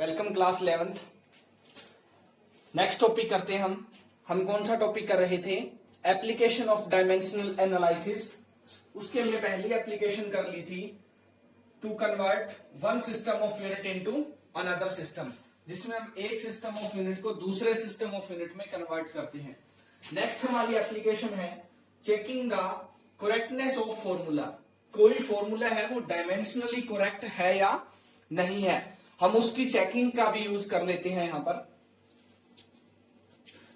Welcome class 11th। Next topic करते हैं हम कौन सा टॉपिक कर रहे थे? Application of dimensional analysis. उसके हमने पहली एप्लीकेशन कर ली थी to convert one system of unit into another system, जिसमें हम एक सिस्टम ऑफ यूनिट को दूसरे सिस्टम ऑफ यूनिट में कन्वर्ट करते हैं। नेक्स्ट हमारी एप्लीकेशन है checking the correctness of formula. कोई फॉर्मूला है वो डायमेंशनली करेक्ट है या नहीं है, हम उसकी चेकिंग का भी यूज कर लेते हैं यहां पर।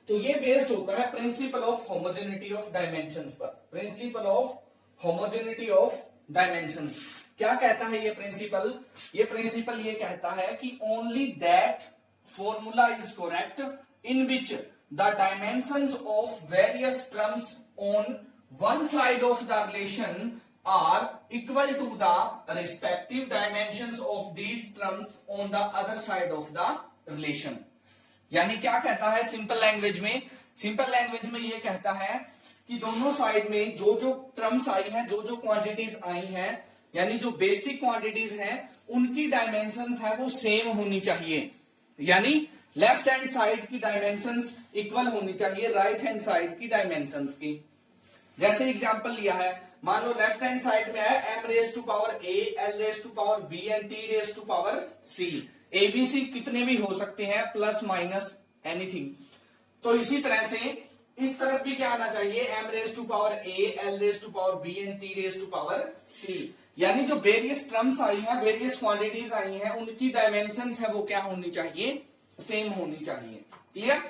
तो ये बेस्ड होता है principle of homogeneity of dimensions पर। Principle of homogeneity of dimensions क्या कहता है ये प्रिंसिपल? ये प्रिंसिपल ये कहता है कि only that formula is correct in which the dimensions of various terms on one side of the relation are equal to the respective dimensions of these terms on the other side of the relation। यानी क्या कहता है simple language में? Simple language में ये कहता है कि दोनों साइड में जो जो टर्म्स आई हैं, जो जो क्वांटिटीज आई हैं, यानी जो बेसिक क्वांटिटीज हैं, उनकी डायमेंशंस है वो सेम होनी चाहिए। यानी लेफ्ट हैंड साइड की डायमेंशंस इक्वल होनी चाहिए राइट हैंड साइड की डायमेंशंस की। जैसे एग्जांपल लिया है, मान लो लेफ्ट हैंड साइड में है m raise to power a, l raise to power b and t raise to power c। abc कितने भी हो सकते हैं, प्लस माइनस एनीथिंग। तो इसी तरह से इस तरफ भी क्या आना चाहिए, m raise to power a, l raise to power b and t raise to power c। यानी जो वेरियस टर्म्स आई हैं, वेरियस क्वांटिटीज आई हैं, उनकी डायमेंशंस है वो क्या होनी चाहिए, सेम होनी चाहिए। क्लियर?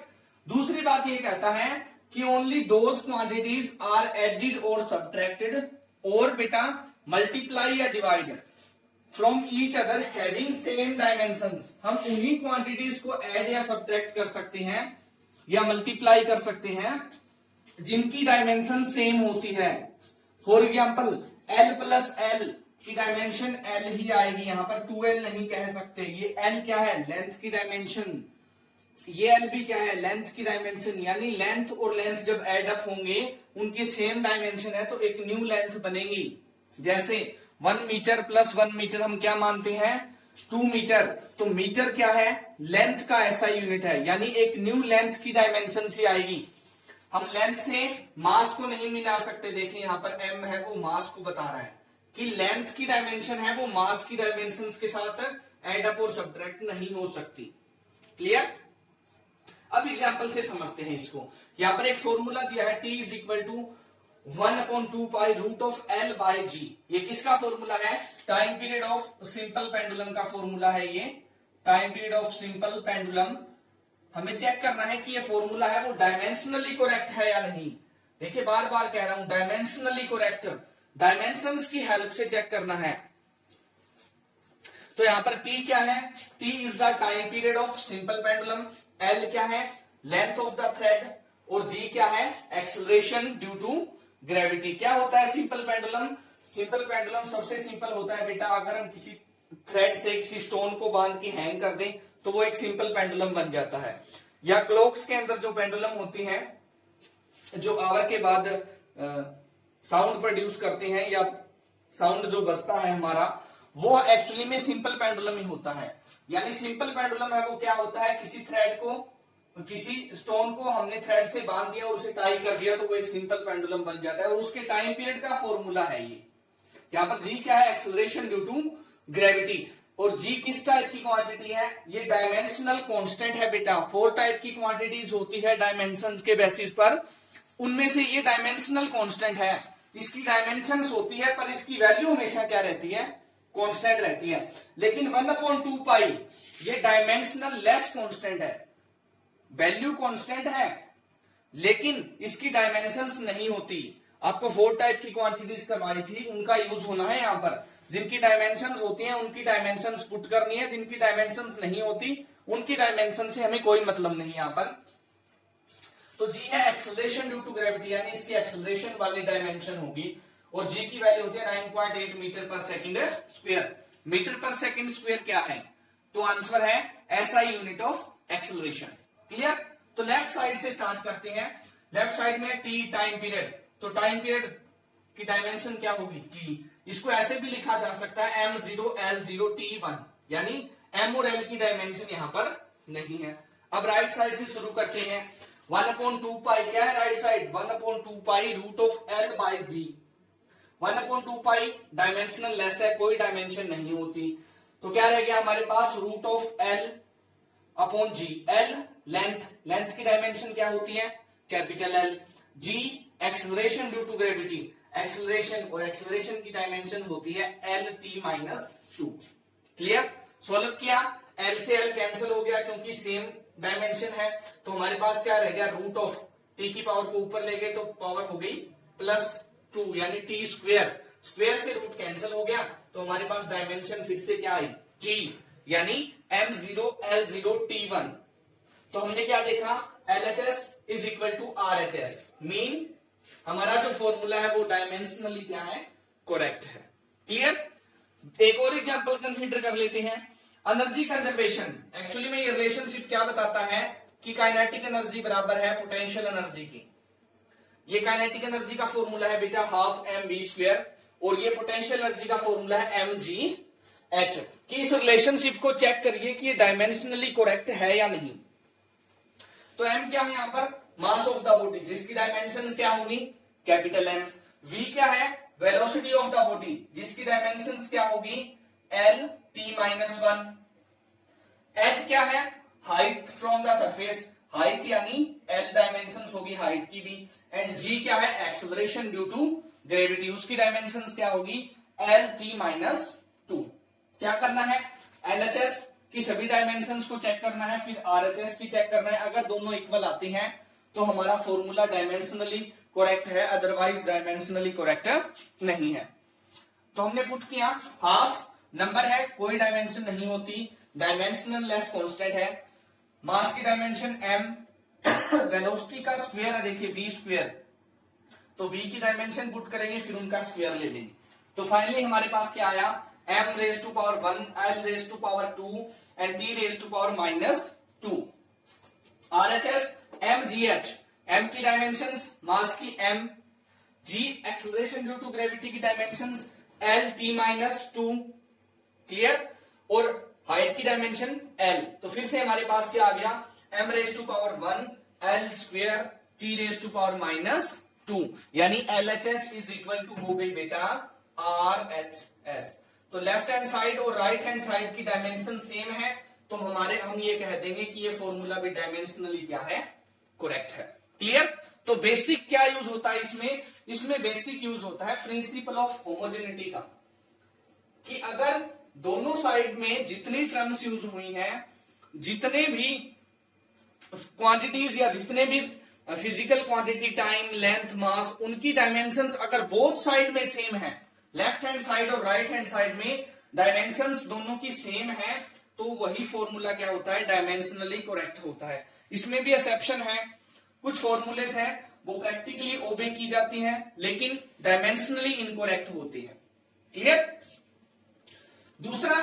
दूसरी बात ये कहता है कि only those quantities are added और सब्ट्रैक्टेड और बेटा मल्टीप्लाई या divide from each other having same dimensions. हम उन्हीं क्वांटिटीज को ऐड या सब्ट्रैक्ट कर सकते हैं या मल्टीप्लाई कर सकते हैं जिनकी डायमेंशन सेम होती है। For example l plus L की डायमेंशन l ही आएगी, यहां पर 2l नहीं कह सकते। ये l क्या है, लेंथ की डायमेंशन। ये एल भी क्या है, लेंथ की डायमेंशन। यानी लेंथ और लेंथ जब एड अप होंगे, उनकी सेम डायमेंशन है तो एक न्यू लेंथ बनेगी। जैसे 1 मीटर प्लस 1 मीटर हम क्या मानते हैं, 2 मीटर। तो मीटर क्या है, लेंथ का ऐसा यूनिट है, यानी एक न्यू लेंथ की डायमेंशन से आएगी। हम लेंथ से मास को नहीं मिला सकते। देखिए यहां पर m है वो मास को बता रहा है कि लेंथ की डायमेंशन है वो मास की डायमेंशन के साथ एड अप और सब्ट्रैक्ट नहीं हो सकती। क्लियर? अब एग्जाम्पल से समझते हैं इसको। यहां पर एक फॉर्मूला दिया है t is equal to 1/2 pi root of l by g। ये किसका फॉर्मूला है, time period of simple pendulum का फॉर्मूला है। ये time period of simple pendulum. हमें चेक करना है कि ये फॉर्मूला है वो डायमेंशनली करेक्ट है या नहीं। देखिए बार बार कह रहा हूं डायमेंशनली करेक्ट, डायमेंशंस की हेल्प से चेक करना है। तो यहां पर t क्या है, t is the time period of simple pendulum, L क्या है, लेंथ ऑफ द थ्रेड, और G क्या है, एक्सेलरेशन ड्यू टू ग्रेविटी। क्या होता है सिंपल पेंडुलम? सिंपल पेंडुलम सबसे सिंपल होता है बेटा, अगर हम किसी थ्रेड से किसी स्टोन को बांध के हैंग कर दें तो वो एक सिंपल पेंडुलम बन जाता है। या क्लॉक्स के अंदर जो पेंडुलम होती हैं, जो आवर के बाद साउंड प्रोड्यूस करते हैं या साउंड जो बजता है हमारा, वो एक्चुअली में सिंपल पेंडुलम ही होता है। यानी सिंपल पेंडुलम है वो क्या होता है, किसी थ्रेड को, किसी स्टोन को हमने थ्रेड से बांध दिया और उसे टाई कर दिया तो वो एक सिंपल पेंडुलम बन जाता है। और उसके टाइम पीरियड का फॉर्मूला है ये। यहाँ पर जी क्या है, एक्सेलरेशन ड्यू टू ग्रेविटी। और जी किस टाइप की क्वांटिटी है, ये डायमेंशनल कांस्टेंट है बेटा। 4 टाइप की क्वांटिटीज होती है डायमेंशन के बेसिस पर, उनमें से ये डायमेंशनल कांस्टेंट है। इसकी डायमेंशंस होती है पर इसकी वैल्यू हमेशा क्या रहती है, कांस्टेंट रहती है। लेकिन 1/2 पाई ये डायमेंशनल लेस कांस्टेंट है, वैल्यू कांस्टेंट है लेकिन इसकी डायमेंशंस नहीं होती। आपको 4 टाइप की क्वांटिटीज करवाई थी, उनका यूज होना है यहां पर। जिनकी डायमेंशंस होती हैं उनकी डायमेंशंस पुट करनी है, जिनकी डायमेंशंस नहीं होती उनकी डायमेंशन से हमें कोई मतलब नहीं यहां पर। तो जी है एक्सेलरेशन ड्यू टू ग्रेविटी, यानी इसकी एक्सेलरेशन वाली डायमेंशन होगी। और जी की वैल्यू होती है 9.8 मीटर पर सेकंड स्क्वायर। मीटर पर सेकंड स्क्वायर क्या है, तो आंसर है SI unit of acceleration. Clear? तो लेफ्ट साइड से स्टार्ट करते हैं। लेफ्ट साइड में टी टाइम पीरियड, तो टाइम पीरियड की डायमेंशन क्या होगी, टी। इसको ऐसे भी लिखा जा सकता है m0 l0 t1, यानी एम और एल की डायमेंशन यहां पर नहीं है। अब राइट साइड से शुरू करते हैं। 1/2 पाई क्या है right side? 1/2 pi root of L by G. 1/2 pi dimensional less है, कोई डायमेंशन नहीं होती, तो क्या रह गया हमारे पास? Root of L upon G. L length की डायमेंशन क्या होती है? Capital L. G acceleration due to gravity, acceleration की डायमेंशन होती है L T minus 2। Clear? Solve किया, एल से एल कैंसिल हो गया क्योंकि सेम डायमेंशन है, तो हमारे पास क्या रह गया? रूट ऑफ टी की पावर को ऊपर ले गए तो पावर हो गई +2 यानी टी स्क्वेयर। स्क्वेयर से रूट कैंसिल हो गया तो हमारे पास डायमेंशन फिर से क्या आई? जी, यानी m0 l0 t1। तो हमने क्या देखा? LHS is equal to RHS। Mean हमारा जो फॉर्मूला है वो डायमेंशनली क्या है? करेक्ट है। क्लियर? एक और एग्जांपल कंसीडर कर लेते हैं। Energy conservation. एक्चुअली में ये रिलेशनशिप क्या बताता है कि काइनेटिक एनर्जी बराबर है पोटेंशियल एनर्जी की। ये काइनेटिक एनर्जी का फॉर्मूला है बेटा ½ mv², और ये पोटेंशियल एनर्जी का फॉर्मूला है mgh। कि इस रिलेशनशिप को चेक करिए कि ये डायमेंशनली करेक्ट है या नहीं। तो m क्या है यहां पर? मास ऑफ द बॉडी, जिसकी डायमेंशंस क्या होगी? Capital M। v क्या है? वेलोसिटी ऑफ द बॉडी, जिसकी डायमेंशंस क्या होगी? l t-1। h क्या है? Height from the surface, height यानी l डायमेंशंस होगी हाइट की भी। एंड g क्या है? एक्सेलरेशन ड्यू टू ग्रेविटी, उसकी डायमेंशंस क्या होगी? l t-2। क्या करना है? LHS की सभी डायमेंशंस को चेक करना है, फिर RHS की चेक करना है। अगर दोनों इक्वल आते हैं तो हमारा फॉर्मूला डायमेंशनली करेक्ट है, अदरवाइज डायमेंशनली करेक्ट नहीं है। तो हमने पुट किया, हाफ नंबर है, कोई डायमेंशन नहीं होती, डायमेंशनल लेस कांस्टेंट है, मास की डायमेंशन m, वेलोसिटी का स्क्वायर है देखिए v², तो v की डायमेंशन पुट करेंगे फिर उनका स्क्वायर ले लेंगे। तो फाइनली हमारे पास क्या आया? m⁻1, l⁻2 and t⁻⁻2। RHS mgh, m की डायमेंशंस, मास की m, g acceleration due to gravity की डायमेंशंस l t-2। क्लियर? और हाइट की डायमेंशन l। तो फिर से हमारे पास क्या आ गया? m⁻1 l² t⁻⁻2, यानी LHS इज इक्वल टू हो गई बेटा RHS। तो लेफ्ट हैंड साइड और राइट हैंड साइड की डायमेंशन सेम है, तो हम ये कह देंगे कि ये फॉर्मूला भी डायमेंशनली क्या है? करेक्ट है। क्लियर? तो बेसिक क्या यूज होता है इसमें बेसिक यूज होता है प्रिंसिपल ऑफ होमोजेनिटी का, कि अगर दोनों साइड में जितनी टर्म्स यूज हुई हैं, जितने भी क्वांटिटीज या जितने भी फिजिकल क्वांटिटी, टाइम, लेंथ, मास, उनकी डायमेंशंस अगर बोथ साइड में सेम है, लेफ्ट हैंड साइड और राइट हैंड साइड में डायमेंशंस दोनों की सेम है, तो वही फॉर्मूला क्या होता है? डायमेंशनली करेक्ट होता है। इसमें भी एक्सेप्शन है, कुछ फॉर्मूलेज हैं वो प्रैक्टिकली ओबे की जाती हैं लेकिन डायमेंशनली इनकरेक्ट होती है। क्लियर? दूसरा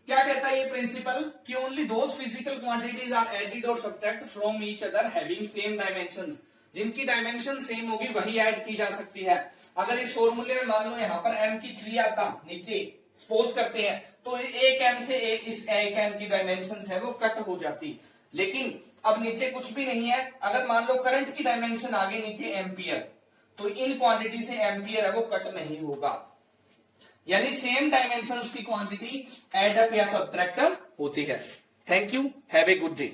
क्या कहता है ये प्रिंसिपल? कि only those physical quantities are added और subtract from each other having same dimensions. जिनकी डायमेंशन सेम होगी वही ऐड की जा सकती है। अगर इस फॉर्मूले में मान लो यहां पर m की 3 आता, नीचे सपोज करते हैं, तो एक m से इस एक m की डायमेंशन है वो कट हो जाती। लेकिन अब नीचे कुछ भी नहीं है, अगर मान लो करंट की डायमेंशन आगे नीचे एम्पियर, तो इन क्वांटिटी से एम्पियर है वो कट नहीं होगा, यानी सेम डायमेंशंस की क्वांटिटी एड अप या सब्ट्रैक्ट होती है। Thank you, have a good day.